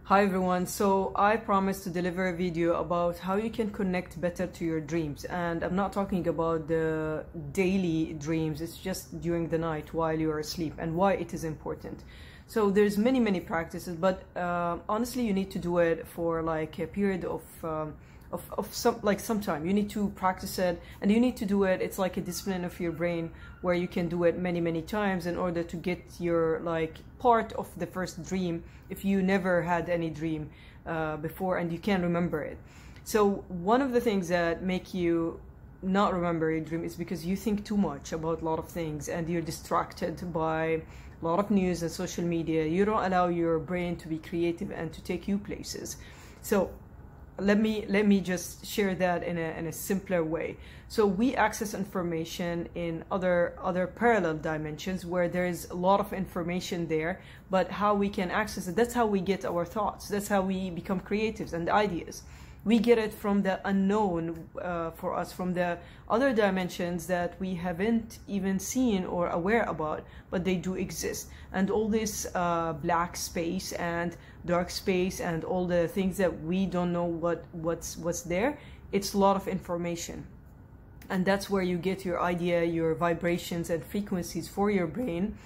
Hi everyone, so I promised to deliver a video about how you can connect better to your dreams, and I'm not talking about the daily dreams, it's just during the night while you're asleep and why it is important. So there's many practices, but honestly you need to do it for like a period of some time. You need to practice it and you need to do it. It's like a discipline of your brain where you can do it many times in order to get your like part of the first dream if you never had any dream before and you can't remember it. So one of the things that make you not remember your dream is because you think too much about a lot of things and you're distracted by a lot of news and social media. You don't allow your brain to be creative and to take you places. So let me just share that in a simpler way. So we access information in other parallel dimensions where there is a lot of information there, but how we can access it, that's how we get our thoughts, that's how we become creatives and ideas. We get it from the unknown for us, from the other dimensions that we haven't even seen or aware about, but they do exist. And all this black space and dark space and all the things that we don't know what's there, it's a lot of information. And that's where you get your idea, your vibrations and frequencies for your brain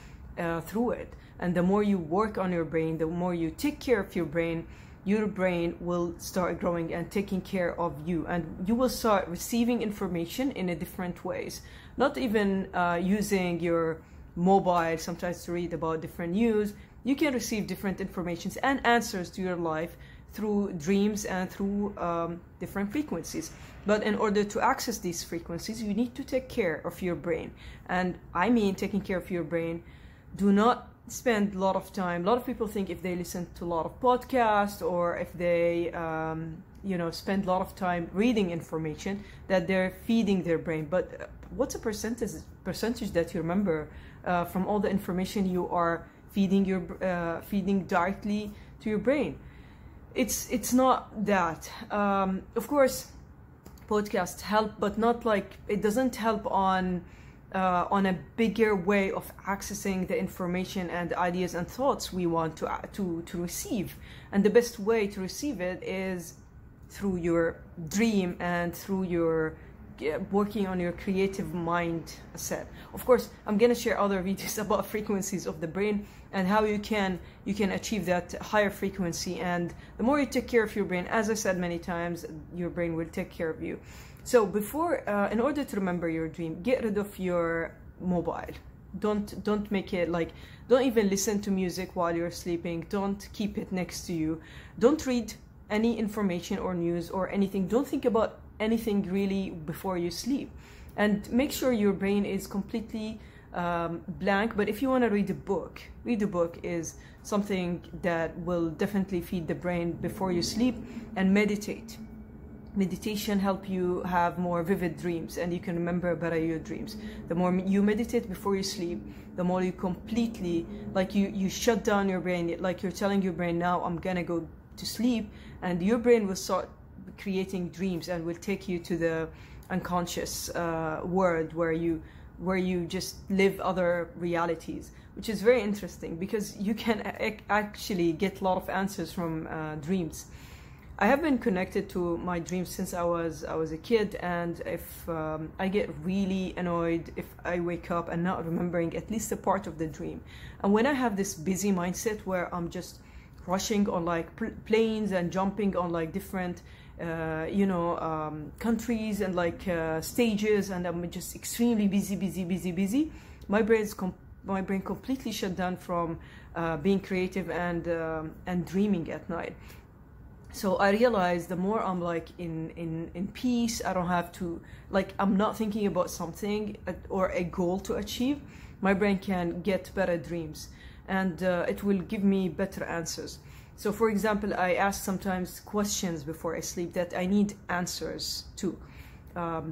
through it. And the more you work on your brain, the more you take care of your brain will start growing and taking care of you, and you will start receiving information in a different ways. Not even using your mobile sometimes to read about different news. You can receive different informations and answers to your life through dreams and through different frequencies. But in order to access these frequencies, you need to take care of your brain. And I mean taking care of your brain, do not spend a lot of time. A lot of people think if they listen to a lot of podcasts or if they spend a lot of time reading information that they're feeding their brain. But what's a percentage that you remember from all the information you are feeding directly to your brain? It's not that. Of course podcasts help, but not like, it doesn't help on a bigger way of accessing the information and ideas and thoughts we want to receive. And the best way to receive it is through your dream and through your working on your creative mindset. Of course, I'm gonna share other videos about frequencies of the brain and how you can achieve that higher frequency. And the more you take care of your brain, as I said many times, your brain will take care of you. So before, in order to remember your dream, get rid of your mobile. Don't make it like, don't even listen to music while you're sleeping. Don't keep it next to you. Don't read any information or news or anything. Don't think about anything really before you sleep. And make sure your brain is completely blank. But if you want to read a book is something that will definitely feed the brain before you sleep. And meditate. Meditation help you have more vivid dreams and you can remember better your dreams. The more you meditate before you sleep, the more you completely, like you shut down your brain, like you're telling your brain, now I'm gonna go to sleep, and your brain will start creating dreams and will take you to the unconscious world where you just live other realities, which is very interesting because you can actually get a lot of answers from dreams. I have been connected to my dreams since I was a kid, and if I get really annoyed if I wake up and not remembering at least a part of the dream, and when I have this busy mindset where I'm just rushing on like planes and jumping on like different countries and like stages, and I'm just extremely busy, my brain completely shut down from being creative and dreaming at night. So I realized the more I'm like in peace, I don't have to, like, I'm not thinking about something or a goal to achieve, my brain can get better dreams and it will give me better answers. So for example, I ask sometimes questions before I sleep that I need answers to.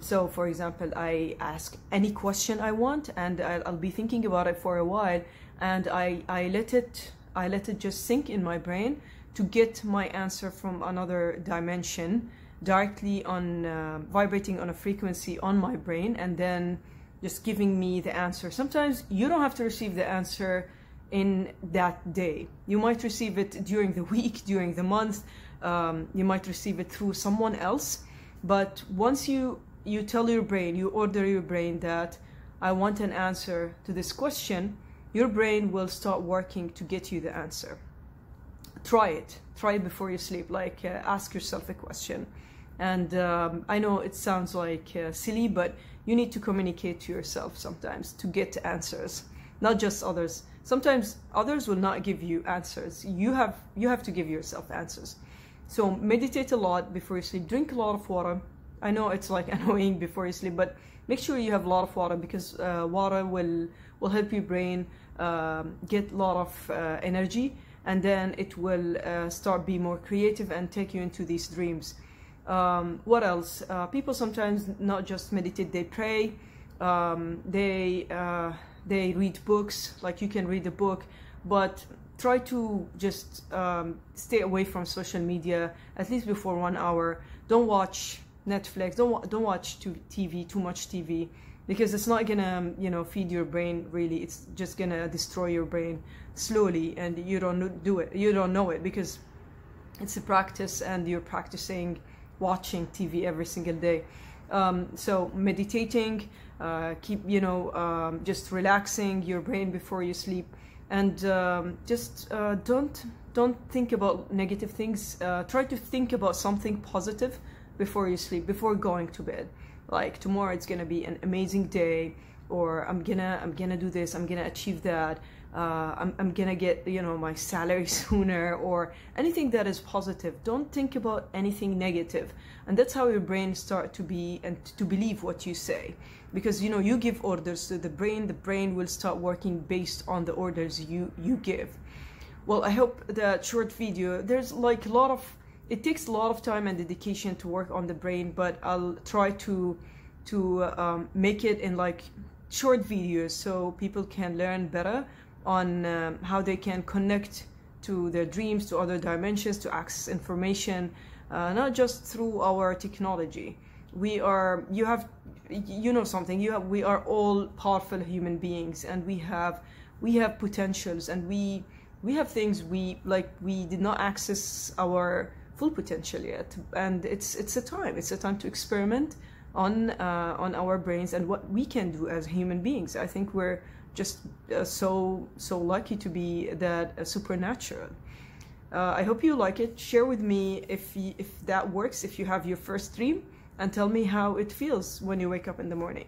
So for example, I ask any question I want and I'll be thinking about it for a while, and I let it just sink in my brain to get my answer from another dimension directly on vibrating on a frequency on my brain, and then just giving me the answer. Sometimes you don't have to receive the answer in that day. You might receive it during the week, during the month, you might receive it through someone else, but once you tell your brain, you order your brain that I want an answer to this question, your brain will start working to get you the answer. Try it before you sleep, like ask yourself a question. And I know it sounds like silly, but you need to communicate to yourself sometimes to get answers, not just others. Sometimes others will not give you answers. You have to give yourself answers. So meditate a lot before you sleep. Drink a lot of water. I know it's like annoying before you sleep, but make sure you have a lot of water, because water will help your brain get a lot of energy, and then it will start be more creative and take you into these dreams. What else? People sometimes not just meditate, they pray, they read books. Like you can read a book, but try to just stay away from social media at least before 1 hour. Don't watch Netflix, don't watch too much TV, because it's not gonna, you know, feed your brain really. It's just gonna destroy your brain slowly, and you don't know it, because it's a practice and you're practicing watching TV every single day. So meditating, keep, you know, just relaxing your brain before you sleep, and just don't think about negative things. Try to think about something positive before you sleep, before going to bed. Like tomorrow it's gonna be an amazing day, or I'm gonna do this, I'm gonna achieve that, I'm gonna get, you know, my salary sooner, or anything that is positive. Don't think about anything negative, and that's how your brain start to be and to believe what you say, because, you know, you give orders to the brain will start working based on the orders you give. Well, I hope that short video, there's like a lot of, it takes a lot of time and dedication to work on the brain, but I'll try to make it in like short videos so people can learn better on how they can connect to their dreams, to other dimensions, to access information, not just through our technology. We are, you know something, we are all powerful human beings, and we have potentials, and we have things we did not access our full potential yet, and it's a time to experiment on our brains and what we can do as human beings. I think we're just so lucky to be that supernatural. I hope you like it. Share with me if that works, if you have your first dream, and tell me how it feels when you wake up in the morning.